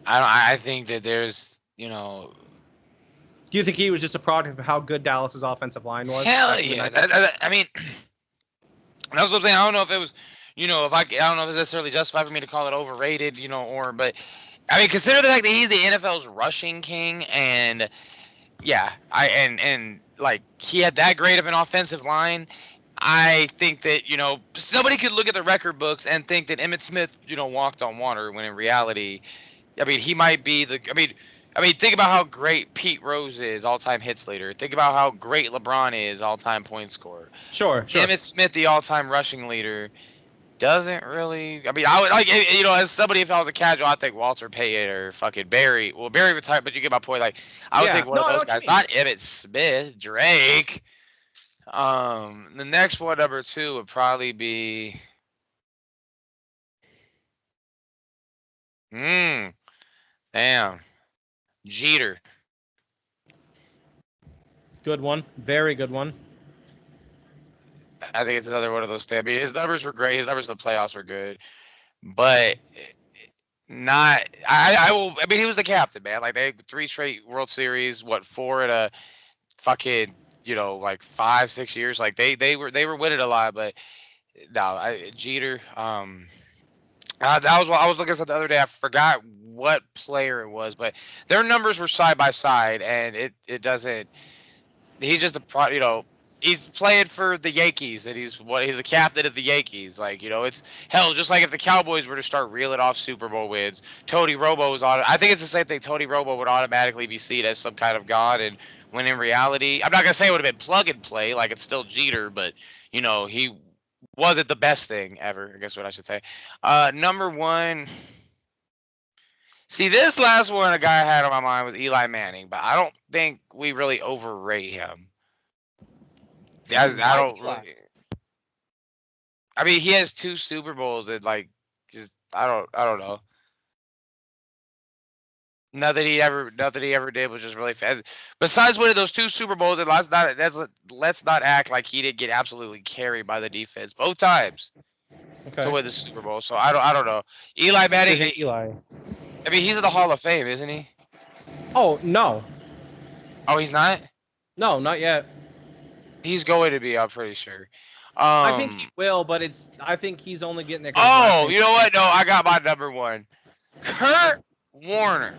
I think that there's, Do you think he was just a product of how good Dallas's offensive line was hell back in the yeah. 90s? I mean, that's what I'm saying. I don't know if it was, if I don't know if it's necessarily justified for me to call it overrated, but I mean, consider the fact that he's the NFL's rushing king, and yeah, and like he had that great of an offensive line. I think that somebody could look at the record books and think that Emmitt Smith, walked on water, when in reality, I mean, he might be the. I mean, think about how great Pete Rose is, all-time hits leader. Think about how great LeBron is, all-time point scorer. Sure, sure. Emmitt Smith, the all-time rushing leader, doesn't really. I mean, I would like, as somebody, if I was a casual, I'd think Walter Payton or fucking Barry. Well, Barry retired, but you get my point. Like, I would Yeah. think one No, of I know those what you guys, mean. not Emmitt Smith, Drake. The next one, number two, would probably be. Damn, Jeter. Good one. Very good one. I think it's another one of those things. I mean, his numbers were great. His numbers in the playoffs were good, but not. I will. I mean, he was the captain, man. Like, they had 3 straight World Series. What, 4 in a fucking, like 5, 6 years. Like, they were winning a lot, but no, Jeter. That was what I was looking at the other day. I forgot what player it was, but their numbers were side by side, and it doesn't. He's just a pro. He's playing for the Yankees, and he's the captain of the Yankees. Like, it's hell. Just like if the Cowboys were to start reeling off Super Bowl wins, Tony Romo was on. I think it's the same thing. Tony Romo would automatically be seen as some kind of god, and when in reality, I'm not gonna say it would have been plug and play. Like, it's still Jeter, but he wasn't the best thing ever. I guess what I should say. Number one. See, this last one, a guy I had on my mind was Eli Manning, but I don't think we really overrate him. I Why don't Eli? really. I mean, he has 2 Super Bowls, and like, just I don't know. Nothing he ever did was just really fast. Besides winning those 2 Super Bowls, and let's not act like he didn't get absolutely carried by the defense both times to Okay. win the Super Bowl. So I don't know. Eli Manning. Okay, Eli. I mean, he's in the Hall of Fame, isn't he? Oh, no. Oh, he's not. No, not yet. He's going to be. I'm pretty sure. I think he will, but I think he's only getting there because his last Oh, name. you know what? No, I got my number one. Kurt Warner.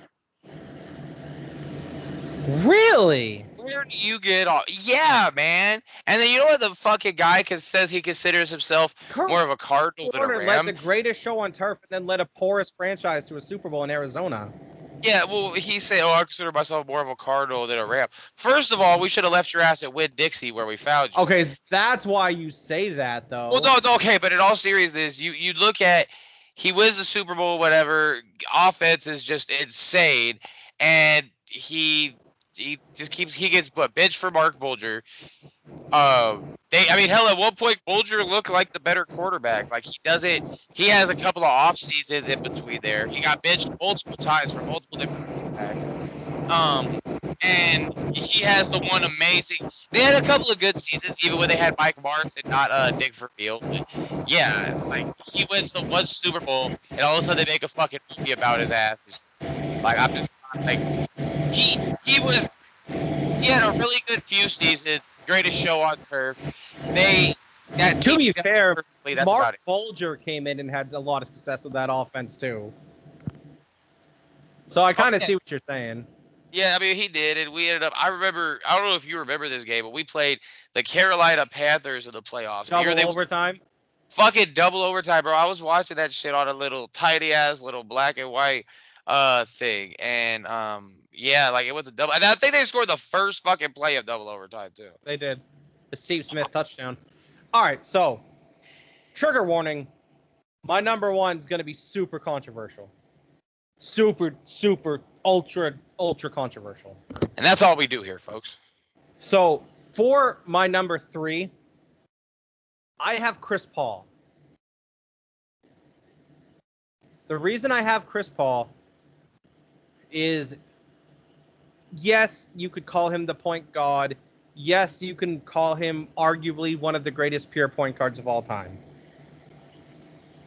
Really? Where do you get all? Yeah, man. And then you know what the fucking guy says he considers himself Kurt more of a Cardinal than a Warner led the Ram? greatest show on turf and then led a porous franchise to a Super Bowl in Arizona. Yeah, well, he said, "Oh, I consider myself more of a Cardinal than a Ram." First of all, we should have left your ass at Winn-Dixie where we found you. Okay, that's why you say that, though. Well, no, okay, but in all seriousness, you look at he wins the Super Bowl, whatever. Offense is just insane, and he just he gets benched for Mark Bulger. I mean, hell, at one point, Bulger looked like the better quarterback. Like, he has a couple of off seasons in between there. He got benched multiple times for multiple different quarterbacks. And he has the one amazing. They had a couple of good seasons, even when they had Mike Martz and not Nick Vermeil. But yeah, like, he wins the one Super Bowl, and all of a sudden they make a fucking movie about his ass. Like, I'm just like, he had a really good few seasons, greatest show on turf. To be fair, that's Mark about it. Bulger came in and had a lot of success with that offense too. So I kind of see what you're saying. Yeah, I mean, he did, and we ended up. I don't know if you remember this game, but we played the Carolina Panthers in the playoffs. Double overtime. Fucking double overtime, bro. I was watching that shit on a little tiny ass little black and white thing, and yeah, like, it was a double. And I think they scored the first fucking play of double overtime too. They did. The Steve Smith touchdown. All right, so trigger warning. My number one is going to be super controversial. Super, ultra controversial. And that's all we do here, folks. So for my number 3, I have Chris Paul. The reason I have Chris Paul is, yes, you could call him the point god. yes, you can call him arguably one of the greatest pure point guards of all time.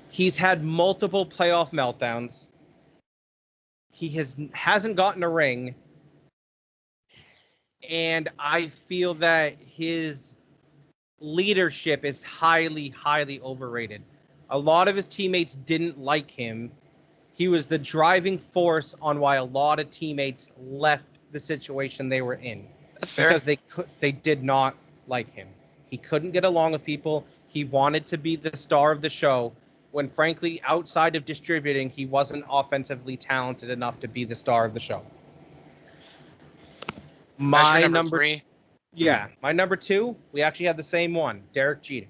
He's had multiple playoff meltdowns. He hasn't gotten a ring, and I feel that his leadership is highly, highly overrated. A lot of his teammates didn't like him. He was the driving force on why a lot of teammates left the situation they were in That's fair. because they did not like him. He couldn't get along with people. He wanted to be the star of the show when frankly outside of distributing he wasn't offensively talented enough to be the star of the show. That's your My number number three. Yeah, my number 2, we actually had the same one, Derek Jeter.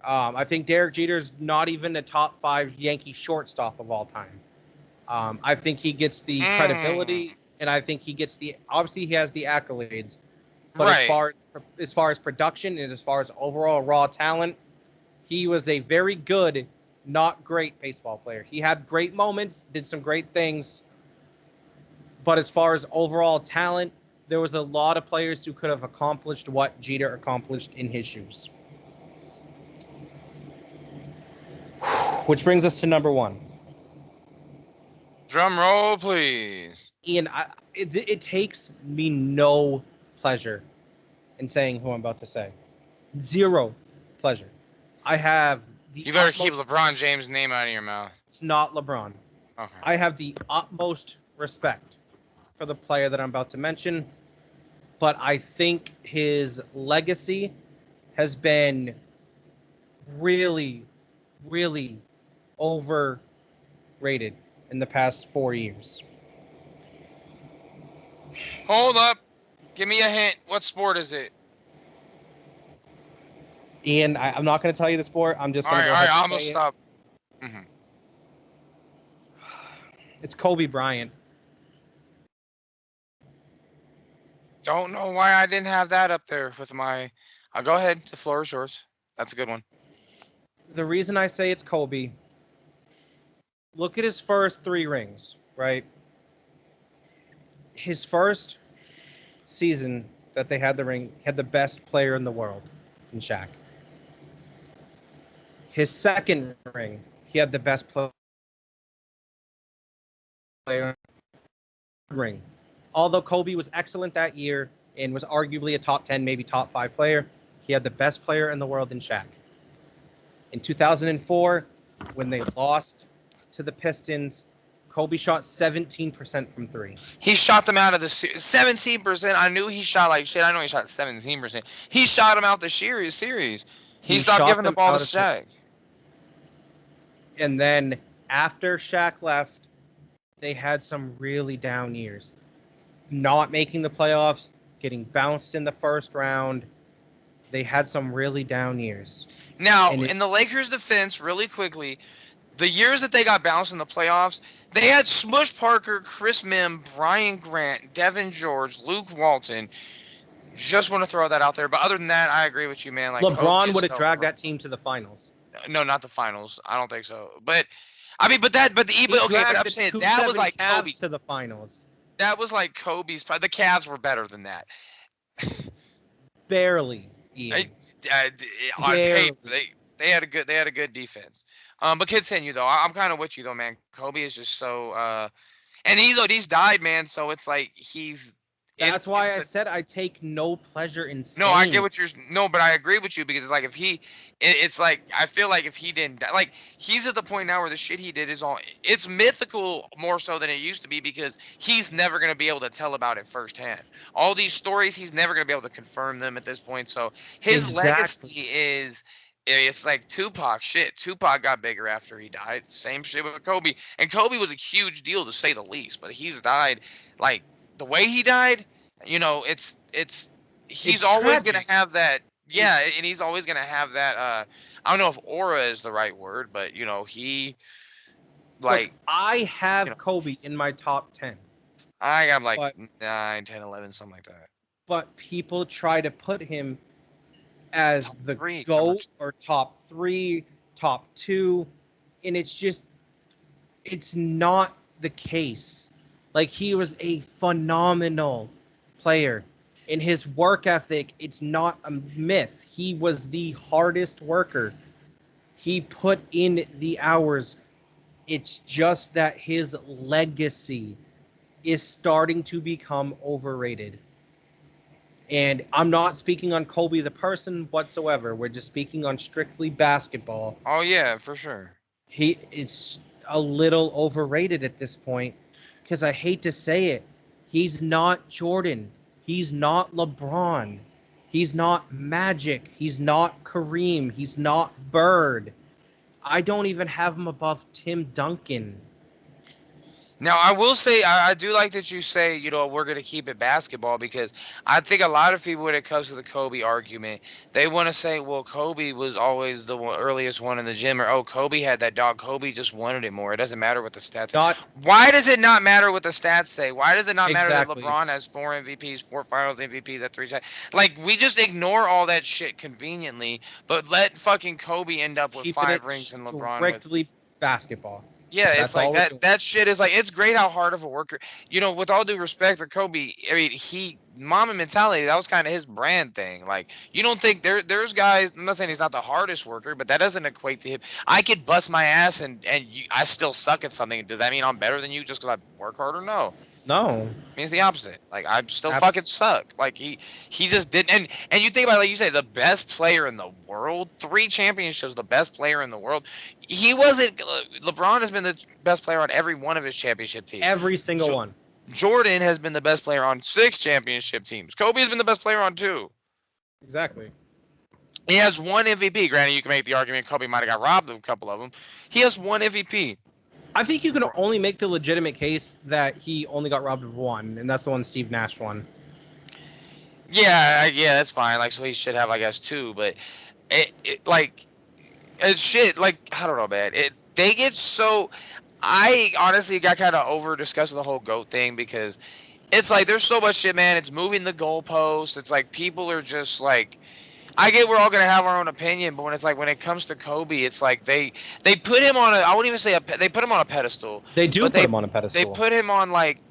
I think Derek Jeter's not even a top 5 Yankee shortstop of all time. I think he gets the Mm, credibility, and I think he gets the obviously he has the accolades, but right. as far as production and as far as overall raw talent, he was a very good, not great baseball player. He had great moments, did some great things, but as far as overall talent, there was a lot of players who could have accomplished what Jeter accomplished in his shoes. Which brings us to number 1. Drum roll, please. Ian, it takes me no pleasure in saying who I'm about to say. Zero pleasure. I have the You better keep utmost. LeBron James' name out of your mouth. It's not LeBron. Okay. I have the utmost respect for the player that I'm about to mention, but I think his legacy has been really, really overrated in the past 4 years. Hold up. Give me a hint. What sport is it? Ian, I'm not going to tell you the sport. I'm just All going to right, go all right. ahead and I'm gonna say it. stop. Hmm. It's Kobe Bryant. Don't know why I didn't have that up there with my. I'll go ahead. The floor is yours. That's a good one. The reason I say it's Kobe, look at his first 3 rings, right? His first season that they had the ring, he had the best player in the world in Shaq. His second ring, he had the best player ring. Although Kobe was excellent that year and was arguably a top 10, maybe top 5 player, he had the best player in the world in Shaq. In 2004, when they lost to the Pistons, Kobe shot 17% from 3. He shot them out of the 17%. I knew he shot like shit. I know he shot 17%. He shot him out the series. He He stopped shot giving the them ball to out of the. Shaq. And then after Shaq left, they had some really down years. Not making the playoffs, getting bounced in the first round. They had some really down years. Now, And it in the Lakers' defense, really quickly, the years that they got bounced in the playoffs, they had Smush Parker, Chris Mim, Brian Grant, Devin George, Luke Walton. Just want to throw that out there. But other than that, I agree with you, man. Like Kobe LeBron is would have so dragged over. that team to the finals. No, not the finals. I don't think so. But I mean, but He okay. But dragged I'm the saying that was 2-7 like Kobe. Cavs to the finals. That was like Kobe's. The Cavs were better than that. Barely, I, Ian. on paper, Barely. they had a good defense. But continue though. I'm kind of with you though, man. Kobe is just so. And he's died, man. So it's like That's why it's I a said I take no pleasure in no. I saying get it. what you're no, but I agree with you because it's like if it's like I feel like if he didn't die, like he's at the point now where the shit he did is all it's mythical more so than it used to be because he's never gonna be able to tell about it firsthand. All these stories, he's never gonna be able to confirm them at this point. So his Exactly. legacy is. It's like Tupac shit. Tupac got bigger after he died. Same shit with Kobe. And Kobe was a huge deal to say the least, but he's died like the way he died, it's he's It's always gonna tragic. have that It, yeah, and he's always gonna have that I don't know if aura is the right word, but he Look, like I you know have Kobe in my top 10, I got like but 9, 10, 11, something like that. people try to put him as Top the three number GOAT or top 3, top 2, and it's not the case. Like he was a phenomenal player. In his work ethic, it's not a myth. He was the hardest worker. He put in the hours. It's just that his legacy is starting to become overrated. And I'm not speaking on Kobe the person whatsoever. We're just speaking on strictly basketball. Oh yeah, for sure. It's a little overrated at this point because I hate to say it. He's not Jordan. He's not LeBron. He's not Magic. He's not Kareem. He's not Bird. I don't even have him above Tim Duncan. Now, I will say, I do like that you say, we're going to keep it basketball because I think a lot of people, when it comes to the Kobe argument, they want to say, well, Kobe was always the earliest one in the gym, or, oh, Kobe had that dog. Kobe just wanted it more. It doesn't matter what the stats say. Not Why does it not matter what the stats say? Why does it not matter that exactly. LeBron has 4 MVPs, 4 Finals MVPs at 3 times? Like, we just ignore all that shit conveniently, but let fucking Kobe end up with Keeping 5 rings it and LeBron with strictly basketball. yeah, it's That's like all we're that. doing. That shit is like it's great how hard of a worker. With all due respect to Kobe, I mean he Mama mentality. That was kind of his brand thing. Like you don't think there's guys. I'm not saying he's not the hardest worker, but that doesn't equate to him. I could bust my ass and I still suck at something. Does that mean I'm better than you just because I work harder? No, No, means the opposite. Like I still fucking abs- suck. Like he just didn't. And you think about it, like you say, the best player in the world, 3 championships, the best player in the world. He wasn't. LeBron has been the best player on every one of his championship teams. every single Jo- one. Jordan has been the best player on 6 championship teams. Kobe has been the best player on 2. Exactly. He has 1 MVP. Granted, you can make the argument Kobe might have got robbed of a couple of them. He has 1 MVP. I think you can only make the legitimate case that he only got robbed of one, and that's the one Steve Nash won. Yeah, that's fine. Like, so he should have, I guess, 2. But like, it's shit. Like, I don't know, man. They get so. I honestly got kind of over discussing the whole goat thing because it's like there's so much shit, man. It's moving the goalposts. It's like people are just like. I get we're all gonna have our own opinion, but when it's like when it comes to Kobe, it's like they put him on a. I wouldn't even say they put him on a pedestal, They do but put they him on a they pedestal. put him on like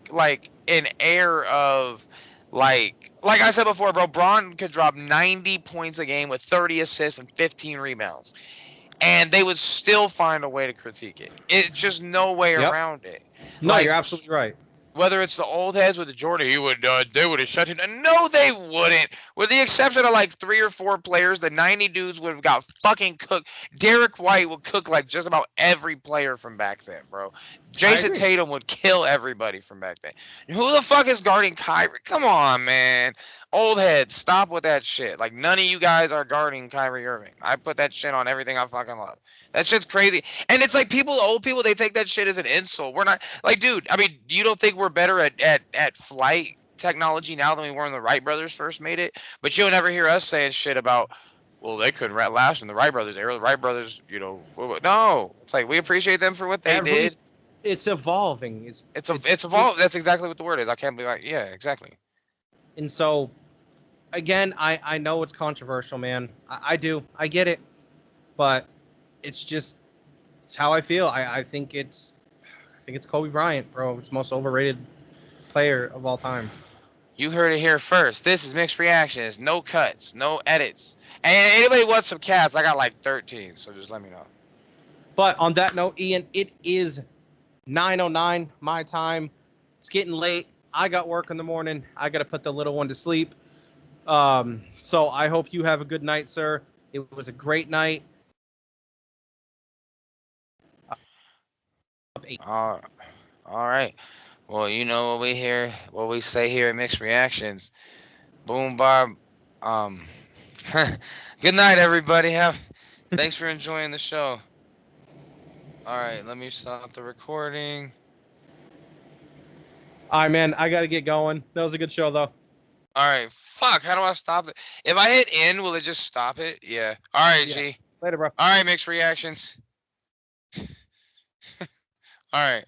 an air of like I said before, bro. Braun could drop 90 points a game with 30 assists and 15 rebounds, and they would still find a way to critique it. It's just no way Yep. around it. No, Like you're absolutely right. whether it's the old heads with the Jordan, they would have shut him down. No, they wouldn't. With the exception of like 3 or 4 players, the 90 dudes would have got fucking cooked. Derek White would cook like just about every player from back then, bro. I Jason agree. Tatum would kill everybody from back then. Who the fuck is guarding Kyrie? Come on, man. Old heads, stop with that shit. Like none of you guys are guarding Kyrie Irving. I put that shit on everything I fucking love. That shit's crazy. And it's like old people, they take that shit as an insult. We're not like, dude. I mean, you don't think we're better at flight technology now than we were when the Wright brothers first made it? But you'll never hear us saying shit about, well, they couldn't last in the Wright brothers era. The Wright brothers, no. It's like we appreciate them for what they Every did. it's evolving. It's evolved. That's exactly what the word is. I can't be like, yeah, exactly. And so again, I know it's controversial, man. I do. I get it. But it's how I feel. I think it's Kobe Bryant, bro. It's the most overrated player of all time. You heard it here first. This is mixed reactions. No cuts. No edits. And anybody wants some cats? I got like 13. So just let me know. But on that note, Ian, it is 9:09 my time. It's getting late. I got work in the morning. I got to put the little one to sleep. So I hope you have a good night, sir. It was a great night. All right. Well, you know what we say here at Mixed Reactions. Boom, Bob. Um, good night, everybody. Thanks for enjoying the show. All right, let me stop the recording. All right, man. I got to get going. That was a good show, though. All right, fuck. How do I stop it? If I hit end, will it just stop it? Yeah. All right, Yeah. G. Later, bro. All right, Mixed Reactions. All right.